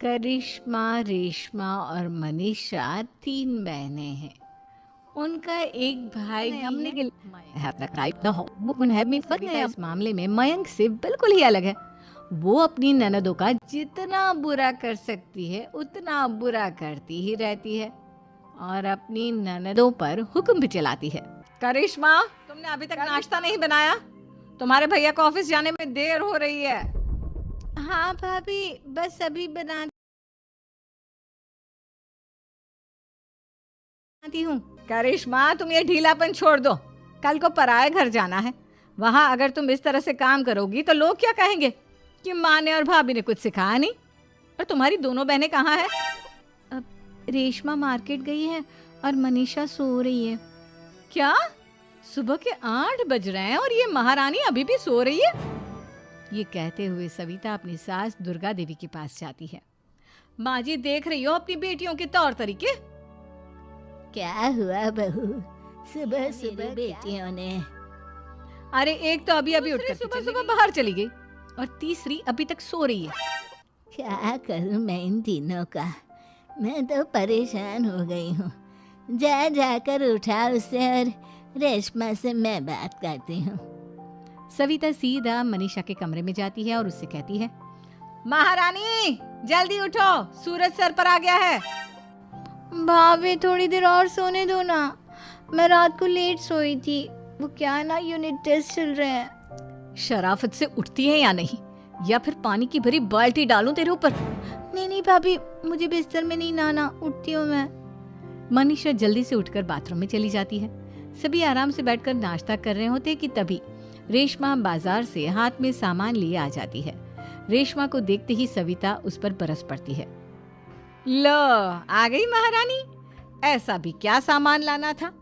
करिश्मा, रेशमा और मनीषा 3 बहनें हैं। उनका एक भाई भी हमने है। I have the right now. Women have me fun. Savita इस मामले में मयंक से बिल्कुल ही अलग है। वो अपनी ननदों का जितना बुरा कर सकती है उतना बुरा करती ही रहती है और अपनी ननदों पर हुक्म भी चलाती है। करिश्मा, तुमने अभी तक नाश्ता नहीं बनाया? तुम्हारे भैया को ऑफिस जाने में देर हो रही है। हाँ भाभी, बस अभी बनाती हूँ। करिश्मा, तुम ये ढीलापन छोड़ दो। कल को पराये घर जाना है। वहाँ अगर तुम इस तरह से काम करोगी तो लोग क्या कहेंगे कि माँ ने और भाभी ने कुछ सिखाया नहीं। और तुम्हारी दोनों बहनें कहाँ हैं? अब रेशमा मार्केट गई है और मनीषा सो रही है। क्या? सुबह के 8 बज रहे हैं और ये महारानी अभी भी सो रही है? ये कहते हुए सविता अपनी सास दुर्गा देवी के पास जाती है। माँ जी, देख रही हो अपनी बेटियों के तौर तरीके? क्या हुआ बहू, सुबह सुबह बेटियों ने? अरे एक तो अभी अभी उठकर सुबह सुबह बाहर चली गई और तीसरी अभी तक सो रही है। क्या करूं मैं इन तीनों का, मैं तो परेशान हो गई हूँ। जा जाकर उठा उसे और रेशमा से मैं बात करती हूँ। सविता सीधा मनीषा के कमरे में जाती है और उससे कहती है, महारानी जल्दी उठो, सूरज सर पर आ गया है। भाभी थोड़ी देर और सोने दो ना, मैं रात को लेट सोई थी। वो क्या है ना, यूनिट टेस्ट चल रहे हैं। शराफत से उठती है या नहीं, या फिर पानी की भरी बाल्टी डालूं तेरे ऊपर? नहीं नहीं भाभी, मुझे बिस्तर में नहीं नहाना, उठती हूँ मैं। मनीषा जल्दी से उठकर बाथरूम में चली जाती है। सभी आराम से बैठकर नाश्ता कर रहे होते कि तभी रेशमा बाजार से हाथ में सामान लिए आ जाती है। रेशमा को देखते ही सविता उस पर बरस पड़ती है। लो, आ गई महारानी। ऐसा भी क्या सामान लाना था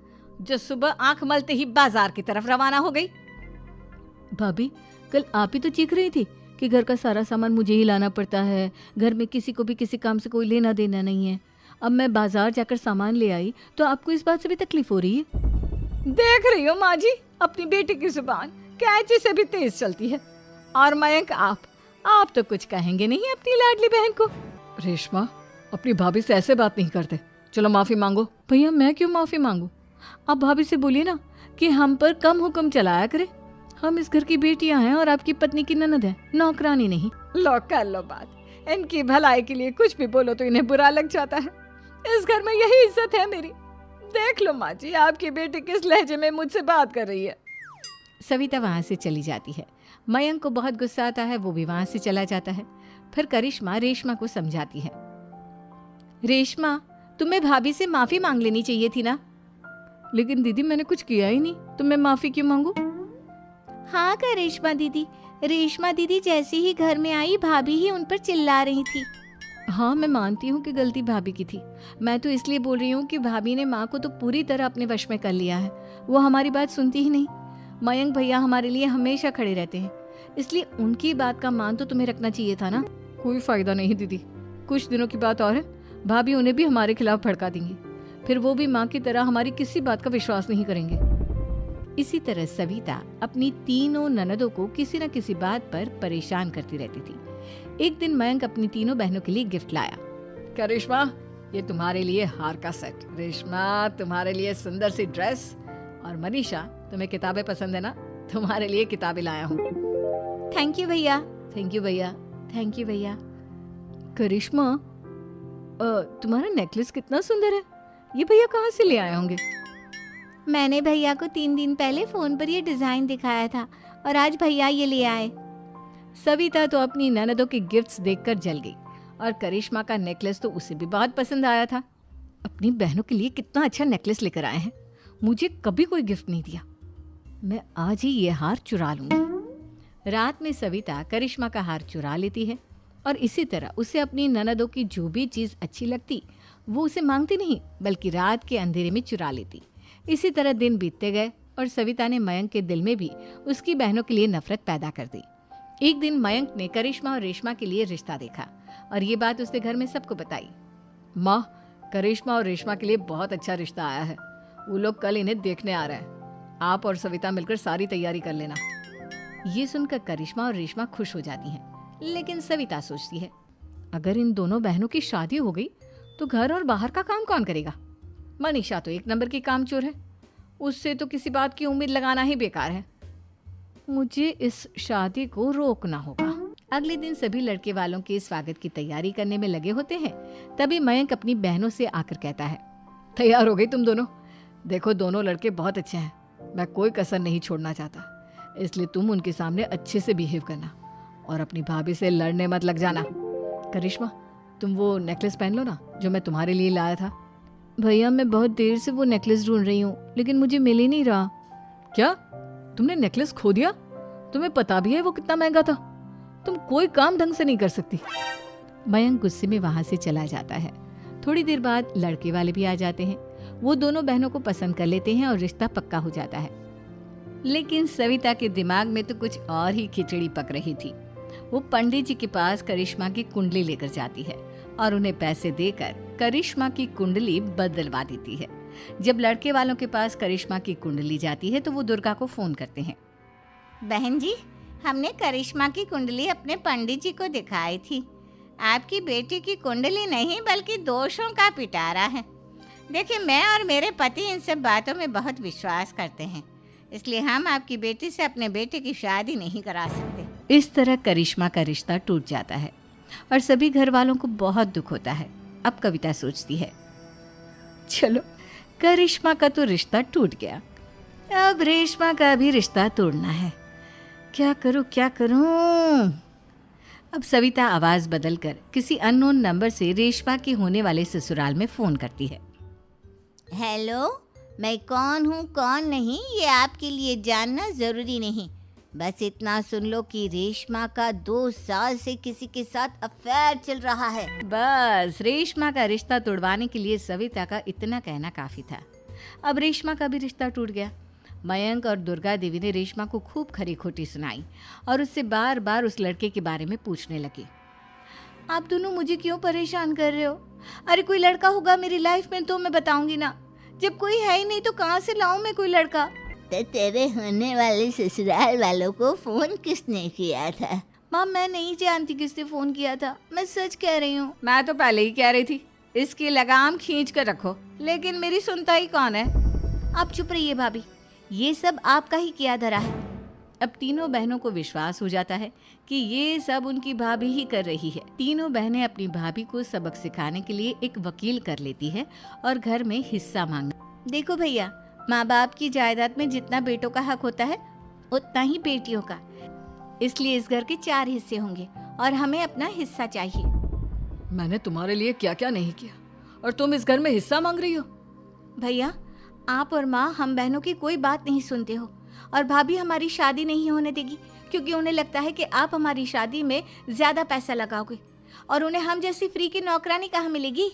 जो सुबह आंख मलते ही बाजार की तरफ रवाना हो गई? भाभी, कल आप ही तो चीख रही थी कि घर का सारा सामान मुझे ही लाना पड़ता है, घर में किसी को भी किसी काम से कोई लेना देना नहीं है। अब मैं बाजार जाकर सामान ले आई तो आपको इस बात से भी तकलीफ हो रही है? देख रही हो माँ जी, अपनी बेटी की जुबान कैंची से भी तेज चलती है। और मयंक, आप तो कुछ कहेंगे नहीं अपनी लाडली बहन को? रेशमा, अपनी भाभी से ऐसे बात नहीं करते। चलो माफी मांगो। भैया, मैं क्यों माफी मांगू? आप भाभी से बोलिए ना कि हम पर कम हुक्म चलाया करे। हम इस घर की बेटियां हैं और आपकी पत्नी की ननद है, नौकरानी नहीं। लो कर लो बात। इनकी भलाई के लिए कुछ भी बोलो तो इन्हें बुरा लग जाता है। इस घर में यही इज्जत है मेरी। देख लो माँ जी, आपकी बेटी किस लहजे में मुझसे बात कर रही है। सविता वहां से चली जाती है। मयंक को बहुत गुस्सा आता है, वो भी वहां से चला जाता है। फिर करिश्मा रेशमा को समझाती है। रेशमा, तुम्हें भाभी से माफी मांग लेनी चाहिए थी ना। लेकिन दीदी, मैंने कुछ किया ही नहीं, तो मैं माफी क्यों मांगू? हाँ करिश्मा दीदी, रेशमा दीदी जैसे ही घर में आई भाभी ही उन पर चिल्ला रही थी। हाँ, मैं मानती हूँ कि गलती भाभी की थी। मैं तो इसलिए बोल रही हूँ कि भाभी ने माँ को तो पूरी तरह अपने वश में कर लिया है। वो हमारी बात सुनती ही नहीं। मयंक भैया हमारे लिए हमेशा खड़े रहते हैं, इसलिए उनकी बात का मान तो तुम्हें रखना चाहिए था ना। कोई फायदा नहीं दीदी, कुछ दिनों की बात और है, भाभी उन्हें भी हमारे खिलाफ भड़का देंगी। फिर वो भी माँ की तरह हमारी किसी बात का विश्वास नहीं करेंगे। इसी तरह सविता अपनी तीनों ननदों को किसी न किसी बात पर परेशान करती रहती थी। एक दिन मयंक अपनी तीनों बहनों के लिए गिफ्ट लाया। करिश्मा, ये तुम्हारे लिए हार का सेट। रेशमा, तुम्हारे लिए सुंदर सी ड्रेस। और मनीषा, तुम्हें किताबें पसंद है ना, तुम्हारे लिए किताबें लाया हूँ। थैंक यू भैया, थैंक यू भैया, थैंक यू भैया। करिश्मा, तुम्हारा नेकलेस कितना सुंदर है, ये भैया कहाँ से ले आए होंगे? मैंने भैया को 3 दिन पहले फोन पर ये डिजाइन दिखाया था और आज भैया ये ले आए। सविता तो अपनी ननदों के गिफ्ट्स देखकर जल गई और करिश्मा का नेकलेस तो उसे भी बहुत पसंद आया था। अपनी बहनों के लिए कितना अच्छा नेकलेस लेकर आए हैं, मुझे कभी कोई गिफ्ट नहीं दिया। मैं आज ही ये हार चुरा लूंगी। रात में सविता करिश्मा का हार चुरा लेती है और इसी तरह उसे अपनी ननदों की जो भी चीज़ अच्छी लगती वो उसे मांगती नहीं, बल्कि रात के अंधेरे में चुरा लेती। इसी तरह दिन बीतते गए और सविता ने मयंक के दिल में भी उसकी बहनों के लिए नफरत पैदा कर दी। एक दिन मयंक ने करिश्मा और रेशमा के लिए रिश्ता देखा और ये बात उसने घर में सबको बताई। माँ, करिश्मा और रेशमा के लिए बहुत अच्छा रिश्ता आया है। वो लोग कल इन्हें देखने आ रहे हैं। आप और सविता मिलकर सारी तैयारी कर लेना। ये सुनकर करिश्मा और रेशमा खुश हो जाती हैं, लेकिन सविता सोचती है, अगर इन दोनों बहनों की शादी हो गई तो घर और बाहर का काम कौन करेगा? मनीषा तो एक नंबर की कामचोर है, उससे तो किसी बात की उम्मीद लगाना ही बेकार है। मुझे इस शादी को रोकना होगा। अगले दिन सभी लड़के वालों के स्वागत की तैयारी करने में लगे होते हैं। तभी मयंक अपनी बहनों से आकर कहता है, तैयार हो गई तुम दोनों? देखो दोनों लड़के बहुत अच्छे हैं, मैं कोई कसर नहीं छोड़ना चाहता, इसलिए तुम उनके सामने अच्छे से बिहेव करना और अपनी भाभी से लड़ने मत लग जाना। करिश्मा, तुम वो नेकलेस पहन लो ना जो मैं तुम्हारे लिए लाया था। भैया मैं बहुत देर से वो नेकलेस ढूंढ रही हूँ, लेकिन मुझे मिल ही नहीं रहा। क्या तुमने नेकलेस खो दिया? तुम्हें पता भी है वो कितना महंगा था? तुम कोई काम ढंग से नहीं कर सकती। मयंक गुस्से में वहां से चला जाता है। थोड़ी देर बाद लड़के वाले भी आ जाते हैं। वो दोनों बहनों को पसंद कर लेते हैं और रिश्ता पक्का हो जाता है। लेकिन सविता के दिमाग में तो कुछ और ही खिचड़ी पक रही थी। वो पंडित जी के पास करिश्मा की कुंडली लेकर जाती है और उन्हें पैसे देकर करिश्मा की कुंडली बदलवा देती है। जब लड़के वालों के पास करिश्मा की कुंडली जाती है तो वो दुर्गा को फोन करते हैं। बहन जी, हमने करिश्मा की कुंडली अपने पंडित जी को दिखाई थी। आपकी बेटी की कुंडली नहीं बल्कि दोषों का पिटारा है। देखिए, मैं और मेरे पति इन सब बातों में बहुत विश्वास करते हैं, इसलिए हम आपकी बेटी से अपने बेटे की शादी नहीं करा सकते। इस तरह करिश्मा का रिश्ता टूट जाता है और सभी घर वालों को बहुत दुख होता है। अब कविता सोचती है, चलो करिश्मा का तो रिश्ता टूट गया, अब रेशमा का भी रिश्ता तोड़ना है। क्या करूं? अब सविता आवाज बदलकर किसी अननोन नंबर से रेशमा के होने वाले ससुराल में फोन करती है। हेलो, मैं कौन हूँ कौन नहीं ये आपके लिए जानना ज़रूरी नहीं, बस इतना सुन लो कि रेशमा का 2 साल से किसी के साथ अफेयर चल रहा है। बस रेशमा का रिश्ता तोड़वाने के लिए सविता का इतना कहना काफी था। अब रेशमा का भी रिश्ता टूट गया। मयंक और दुर्गा देवी ने रेशमा को खूब खरी खोटी सुनाई और उससे बार बार उस लड़के के बारे में पूछने लगी। आप दोनों मुझे क्यों परेशान कर रहे हो? अरे कोई लड़का होगा मेरी लाइफ में तो मैं बताऊंगी ना, जब कोई है ही नहीं तो कहाँ से लाऊं मैं कोई लड़का? तो तेरे होने वाले ससुराल वालों को फोन किसने किया था? माँ मैं नहीं जानती किसने फोन किया था, मैं सच कह रही हूँ। मैं तो पहले ही कह रही थी इसकी लगाम खींच कर रखो, लेकिन मेरी सुनता ही कौन है। आप चुप रहिए भाभी, ये सब आपका ही किया धरा है। अब तीनों बहनों को विश्वास हो जाता है कि ये सब उनकी भाभी ही कर रही है। तीनों बहनें अपनी भाभी को सबक सिखाने के लिए एक वकील कर लेती है और घर में हिस्सा मांगना। देखो भैया, माँ बाप की जायदाद में जितना बेटों का हक होता है उतना ही बेटियों का, इसलिए इस घर के 4 हिस्से होंगे और हमें अपना हिस्सा चाहिए। मैंने तुम्हारे लिए क्या क्या नहीं किया और तुम इस घर में हिस्सा मांग रही हो? भैया, आप और माँ हम बहनों की कोई बात नहीं सुनते हो और भाभी हमारी शादी नहीं होने देगी क्योंकि उन्हें लगता है कि आप हमारी शादी में ज्यादा पैसा लगाओगे और उन्हें हम जैसी फ्री की नौकरानी कहाँ मिलेगी।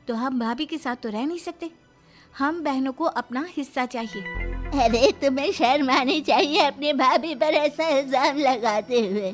तो हम भाभी के साथ तो रह नहीं सकते, हम बहनों को अपना हिस्सा चाहिए। अरे तुम्हें शर्म आनी चाहिए अपने भाभी पर ऐसा इल्जाम लगाते हुए।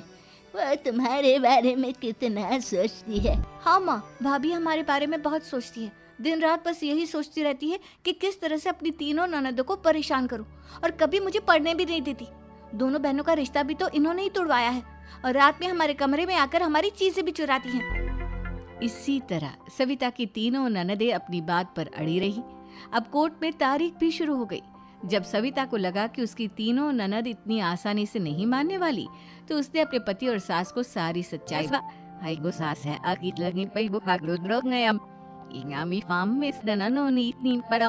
वो तुम्हारे बारे में कितना सोचती है। हाँ माँ, भाभी हमारे बारे में बहुत सोचती है, दिन रात बस यही सोचती रहती है कि किस तरह से अपनी तीनों ननदों को परेशान करूं और कभी मुझे पढ़ने भी नहीं देती। दोनों बहनों का रिश्ता भी तो इन्होंने ही तोड़वाया है और रात में हमारे कमरे में आकर हमारी चीजें भी चुराती हैं। इसी तरह सविता की तीनों ननदें अपनी बात पर अड़ी रही। अब कोर्ट में तारीख भी शुरू हो गई। जब सविता को लगा कि उसकी तीनों ननद इतनी आसानी से नहीं मानने वाली, तो उसने अपने पति और सास को सारी सच्चाई सास है आगित लगी पई वो भाग रो रो गया Ingami fam is the nanoni ni para